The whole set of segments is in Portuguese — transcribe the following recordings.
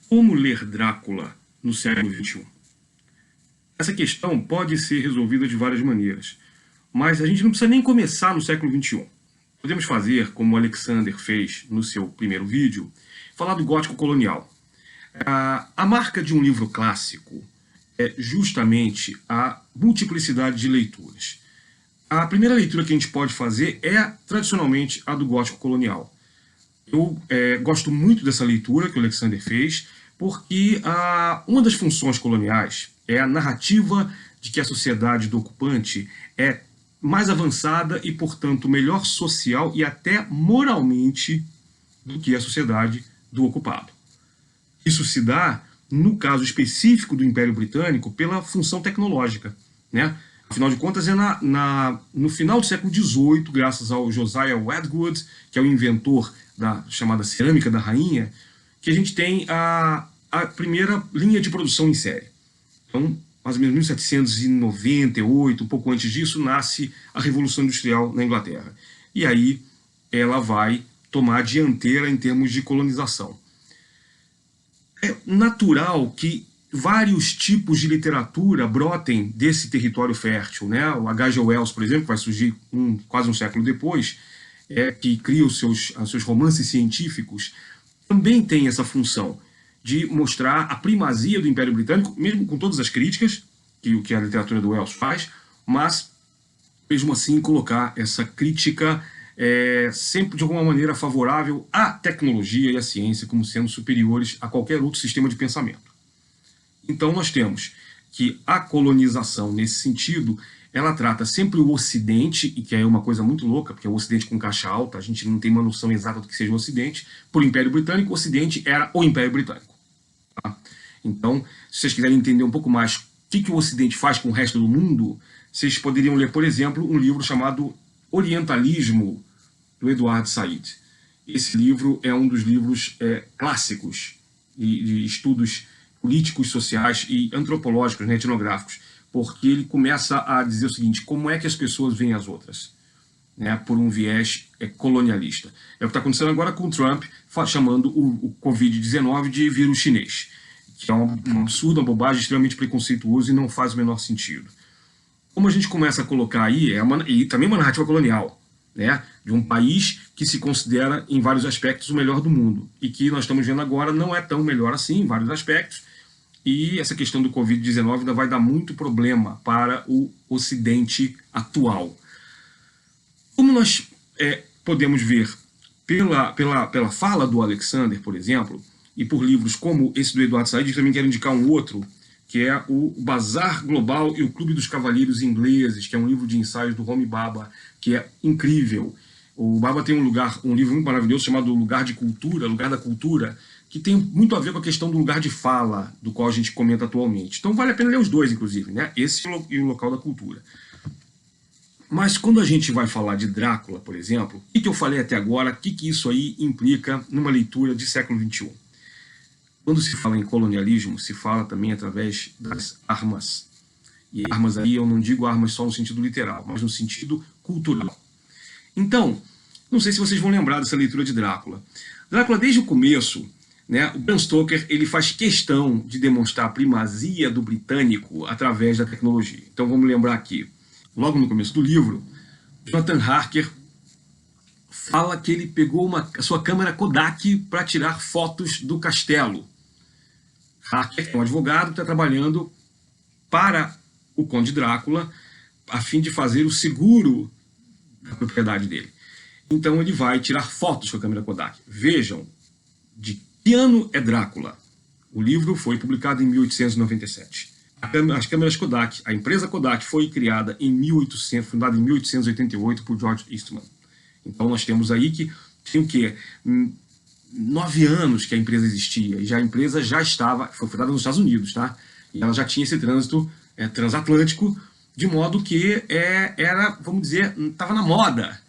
Como ler Drácula no século XXI? Essa questão pode ser resolvida de várias maneiras, mas a gente não precisa nem começar no século XXI. Podemos fazer, como o Alexander fez no seu primeiro vídeo, falar do gótico colonial. A marca de um livro clássico é justamente a multiplicidade de leituras. A primeira leitura que a gente pode fazer é, tradicionalmente, a do gótico colonial. Eu gosto muito dessa leitura que o Alexander fez, porque uma das funções coloniais é a narrativa de que a sociedade do ocupante é mais avançada e, portanto, melhor social e até moralmente do que a sociedade do ocupado. Isso se dá, no caso específico do Império Britânico, pela função tecnológica, né? Afinal de contas, é no final do século XVIII, graças ao Josiah Wedgwood, que é o inventor da chamada cerâmica da rainha, que a gente tem a primeira linha de produção em série. Então, mais ou menos em 1798, um pouco antes disso, nasce a Revolução Industrial na Inglaterra. E aí ela vai tomar a dianteira em termos de colonização. É natural que vários tipos de literatura brotem desse território fértil, né? O H.G. Wells, por exemplo, que vai surgir quase um século depois, que cria os seus romances científicos, também tem essa função de mostrar a primazia do Império Britânico, mesmo com todas as críticas que a literatura do Wells faz, mas, mesmo assim, colocar essa crítica sempre de alguma maneira favorável à tecnologia e à ciência como sendo superiores a qualquer outro sistema de pensamento. Então nós temos que a colonização, nesse sentido, ela trata sempre o Ocidente, e que é uma coisa muito louca, porque é o Ocidente com caixa alta, a gente não tem uma noção exata do que seja o Ocidente. Por Império Britânico, o Ocidente era o Império Britânico. Tá? Então, se vocês quiserem entender um pouco mais o que o Ocidente faz com o resto do mundo, vocês poderiam ler, por exemplo, um livro chamado Orientalismo, do Edward Said. Esse livro é um dos livros clássicos de estudos políticos, sociais e antropológicos, né, etnográficos, porque ele começa a dizer o seguinte: como é que as pessoas veem as outras, né, por um viés colonialista. É o que está acontecendo agora com o Trump, chamando o Covid-19 de vírus chinês, que é um absurdo, uma bobagem, extremamente preconceituoso e não faz o menor sentido. Como a gente começa a colocar aí, e também uma narrativa colonial, né, de um país que se considera, em vários aspectos, o melhor do mundo, e que nós estamos vendo agora não é tão melhor assim, em vários aspectos, e essa questão do Covid-19 ainda vai dar muito problema para o Ocidente atual. Como nós podemos ver pela fala do Alexander, por exemplo, e por livros como esse do Edward Said, eu também quero indicar um outro, que é o Bazar Global e o Clube dos Cavalheiros Ingleses, que é um livro de ensaios do Homi Bhabha, que é incrível. O Bhabha tem um livro muito maravilhoso chamado Lugar de Cultura, Lugar da Cultura, que tem muito a ver com a questão do lugar de fala, do qual a gente comenta atualmente. Então vale a pena ler os dois, inclusive, né? Esse e o Local da Cultura. Mas quando a gente vai falar de Drácula, por exemplo, o que eu falei até agora, o que isso aí implica numa leitura de século XXI? Quando se fala em colonialismo, se fala também através das armas. E armas aí, eu não digo armas só no sentido literal, mas no sentido cultural. Então, não sei se vocês vão lembrar dessa leitura de Drácula. Drácula, desde o começo, né, o Bram Stoker ele faz questão de demonstrar a primazia do britânico através da tecnologia. Então vamos lembrar aqui, logo no começo do livro, Jonathan Harker fala que ele pegou a sua câmera Kodak para tirar fotos do castelo. Harker é um advogado que está trabalhando para o Conde Drácula a fim de fazer o seguro da propriedade dele. Então ele vai tirar fotos com a câmera Kodak. Vejam de que ano é Drácula. O livro foi publicado em 1897. As câmeras Kodak, a empresa Kodak foi criada fundada em 1888 por George Eastman. Então nós temos aí que tem o quê? 9 anos que a empresa existia, e a empresa já foi fundada nos Estados Unidos, tá? E ela já tinha esse trânsito transatlântico, de modo que era, vamos dizer, estava na moda.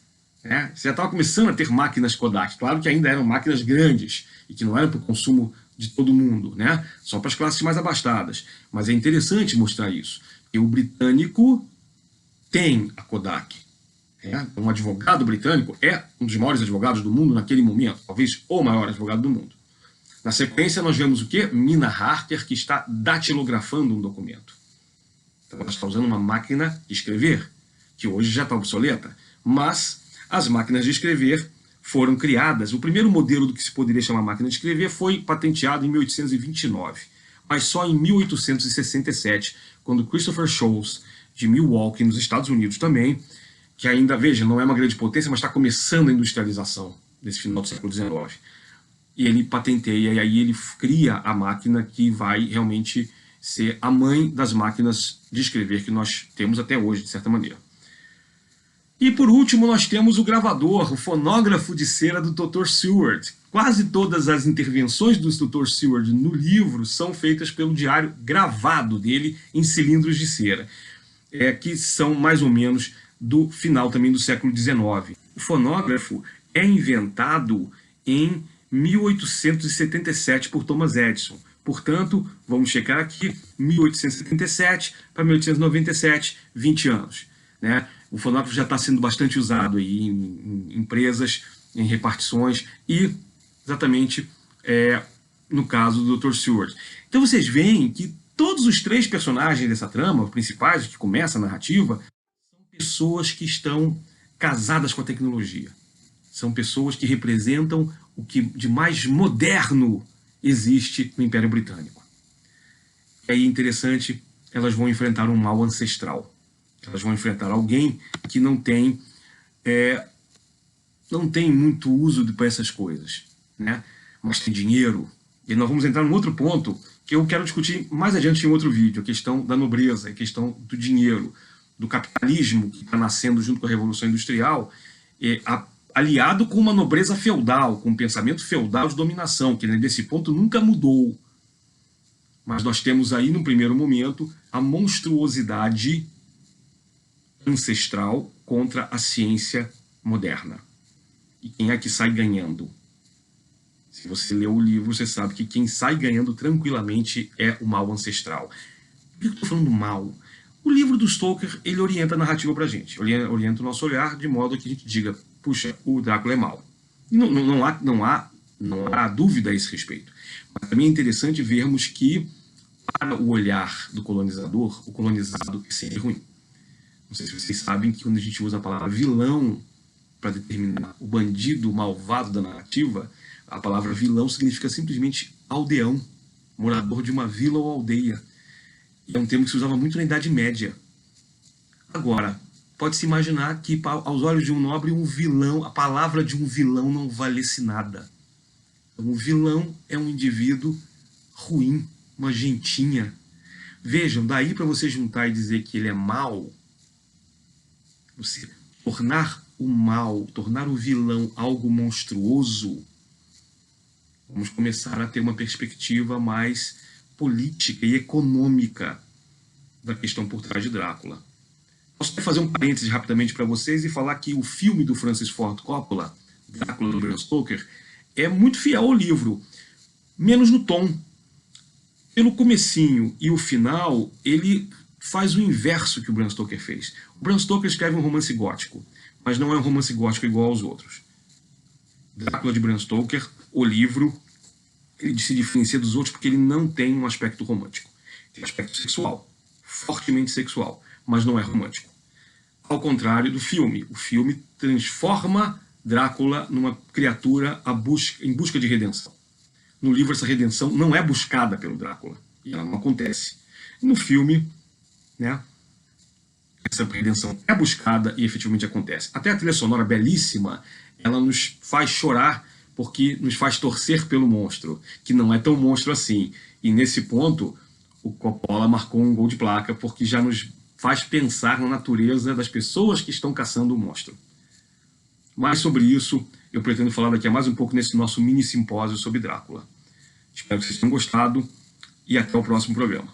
Né? Você já estava começando a ter máquinas Kodak, claro que ainda eram máquinas grandes, e que não eram para o consumo de todo mundo, né? Só para as classes mais abastadas. Mas é interessante mostrar isso, que o britânico tem a Kodak. Um advogado britânico é um dos maiores advogados do mundo naquele momento, talvez o maior advogado do mundo. Na sequência, nós vemos o quê? Mina Harker, que está datilografando um documento. Então, ela está usando uma máquina de escrever, que hoje já está obsoleta. Mas as máquinas de escrever foram criadas. O primeiro modelo do que se poderia chamar máquina de escrever foi patenteado em 1829. Mas só em 1867, quando Christopher Sholes, de Milwaukee, nos Estados Unidos também, que ainda, veja, não é uma grande potência, mas está começando a industrialização desse final do século XIX. E ele patenteia, e aí ele cria a máquina que vai realmente ser a mãe das máquinas de escrever que nós temos até hoje, de certa maneira. E por último, nós temos o gravador, o fonógrafo de cera do Dr. Seward. Quase todas as intervenções do Dr. Seward no livro são feitas pelo diário gravado dele em cilindros de cera, que são mais ou menos do final também do século XIX. O fonógrafo é inventado em 1877 por Thomas Edison. Portanto, vamos checar aqui, 1877 para 1897, 20 anos. Né? O fonógrafo já está sendo bastante usado aí em empresas, em repartições e exatamente no caso do Dr. Seward. Então vocês veem que todos os três personagens dessa trama, principais, que começa a narrativa, são pessoas que estão casadas com a tecnologia. São pessoas que representam o que de mais moderno existe no Império Britânico. E aí, interessante, elas vão enfrentar um mal ancestral. Elas vão enfrentar alguém que não tem muito uso para essas coisas, né? Mas tem dinheiro. E nós vamos entrar num outro ponto que eu quero discutir mais adiante em outro vídeo, a questão da nobreza, a questão do dinheiro, do capitalismo que está nascendo junto com a Revolução Industrial, aliado com uma nobreza feudal, com um pensamento feudal de dominação, que nesse ponto nunca mudou. Mas nós temos aí, no primeiro momento, a monstruosidade ancestral contra a ciência moderna. E quem é que sai ganhando? Se você leu o livro, você sabe que quem sai ganhando tranquilamente é o mal ancestral. Por que eu estou falando mal? O livro do Stoker, ele orienta a narrativa para a gente, orienta o nosso olhar de modo que a gente diga, puxa, o Drácula é mau. E não há dúvida a esse respeito. Mas também é interessante vermos que, para o olhar do colonizador, o colonizado é sempre ruim. Não sei se vocês sabem que quando a gente usa a palavra vilão para determinar o bandido malvado da narrativa, a palavra vilão significa simplesmente aldeão, morador de uma vila ou aldeia. E é um termo que se usava muito na Idade Média. Agora, pode-se imaginar que, aos olhos de um nobre, um vilão, a palavra de um vilão não valesse nada. Um vilão é um indivíduo ruim, uma gentinha. Vejam, daí para você juntar e dizer que ele é mau, você tornar o mal, tornar o vilão algo monstruoso, vamos começar a ter uma perspectiva mais política e econômica da questão por trás de Drácula. Posso fazer um parênteses rapidamente para vocês e falar que o filme do Francis Ford Coppola, Drácula do Bram Stoker, é muito fiel ao livro, menos no tom. Pelo comecinho e o final, ele faz o inverso que o Bram Stoker fez. O Bram Stoker escreve um romance gótico, mas não é um romance gótico igual aos outros. Drácula de Bram Stoker, o livro, ele se diferencia dos outros porque ele não tem um aspecto romântico. Tem um aspecto sexual, fortemente sexual, mas não é romântico. Ao contrário do filme. O filme transforma Drácula numa criatura em busca de redenção. No livro, essa redenção não é buscada pelo Drácula, e ela não acontece. No filme, né, essa redenção é buscada e efetivamente acontece. Até a trilha sonora belíssima, ela nos faz chorar porque nos faz torcer pelo monstro, que não é tão monstro assim. E nesse ponto, o Coppola marcou um gol de placa, porque já nos faz pensar na natureza das pessoas que estão caçando o monstro. Mais sobre isso, eu pretendo falar daqui a mais um pouco nesse nosso mini simpósio sobre Drácula. Espero que vocês tenham gostado e até o próximo programa.